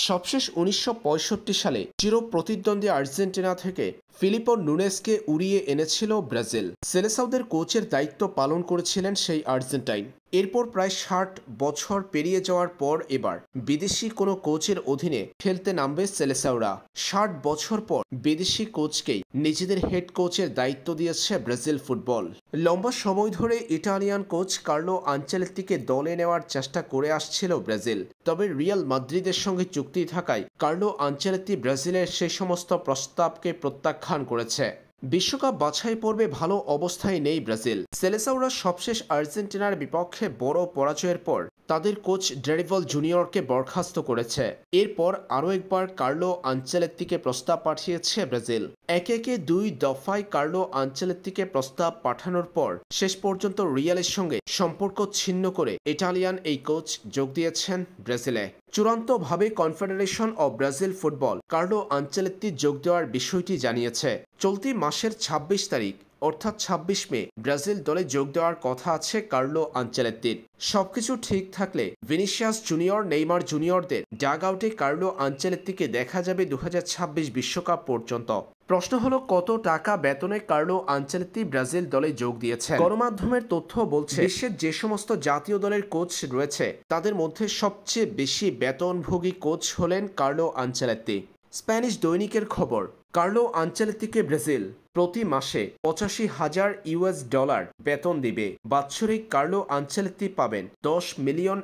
সবশেষ ১৯৬৫ সালে চিরপ্রতিদ্বন্দ্বী আর্জেন্টিনা থেকে ফিলিপো নুনেজকে উড়িয়ে এনেছিল ব্রাজিল। সেলেসাওদের কোচের দায়িত্ব পালন করেছিলেন সেই আর্জেন্টাইন। এরপর প্রায় ৬০ বছর পেরিয়ে যাওয়ার পর এবার বিদেশি কোনো কোচের অধীনে খেলতে নামবে সেলেসাওরা। ৬০ বছর পর বিদেশি কোচকেই নিজেদের হেড কোচের দায়িত্ব দিয়েছে ব্রাজিল ফুটবল। লম্বা সময় ধরে ইটালিয়ান কোচ কার্লো আনচেলত্তিকে দলে নেওয়ার চেষ্টা করে আসছিল ব্রাজিল। তবে রিয়াল মাদ্রিদের সঙ্গে চুক্তি থাকায় কার্লো আনচেলত্তি ব্রাজিলের সেই সমস্ত প্রস্তাবকে প্রত্যাখ্যান করেছে। বিশ্বকাপ বাছাই পর্বে ভালো অবস্থায় নেই ব্রাজিল। সেলেসাওরা সবশেষ আর্জেন্টিনার বিপক্ষে বড় পরাজয়ের পর তাদের কোচ ডেরিভল জুনিয়রকে বরখাস্ত করেছে। এরপর আরও একবার কার্লো আনচেলত্তিকে প্রস্তাব পাঠিয়েছে ব্রাজিল। একে একে ২ দফায় কার্লো আনচেলত্তিকে প্রস্তাব পাঠানোর পর শেষ পর্যন্ত রিয়ালের সঙ্গে সম্পর্ক ছিন্ন করে ইটালিয়ান এই কোচ যোগ দিয়েছেন ব্রাজিলে। চূড়ান্তভাবে confederation of Brazil football Carlo Ancelotti যোগ দেওয়ার বিষয়টি জানিয়েছে। চলতি মাসের ২৬ তারিখ অর্থাৎ ২৬ মে ব্রাজিল দলে যোগ দেওয়ার কথা আছে কার্লো আনচেলত্তির। সবকিছু ঠিক থাকলে ভিনিসিয়াস জুনিয়র, নেইমার জুনিয়রদের ডাগ আউটে কার্লো আনচেলত্তিকে দেখা যাবে ২০২৬ বিশ্বকাপ পর্যন্ত। প্রশ্ন হলো, কত টাকা বেতনে কার্লো আনচেলত্তি ব্রাজিল দলে যোগ দিয়েছে? গণমাধ্যমের তথ্য বলছে বিশ্বের যে সমস্ত জাতীয় দলের কোচ রয়েছে তাদের মধ্যে সবচেয়ে বেশি বেতনভোগী কোচ হলেন কার্লো আনচেলত্তি। স্প্যানিশ দৈনিকের খবর, কার্লো আনচেলত্তিকে ব্রাজিল প্রতি মাসে $৮৫,০০০ বেতন দিবে। বাৎসরিক কার্লো আনচেলত্তি পাবেন $১০ মিলিয়ন,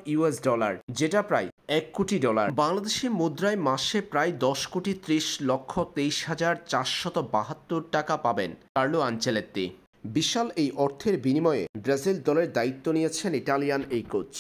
যেটা প্রায় $১ কোটি। বাংলাদেশি মুদ্রায় মাসে প্রায় ১০,৩৩,২৩,৪৭২ টাকা পাবেন কার্লো আনচেলত্তি। বিশাল এই অর্থের বিনিময়ে ব্রাজিল দলের দায়িত্ব নিয়েছেন ইটালিয়ান এই কোচ।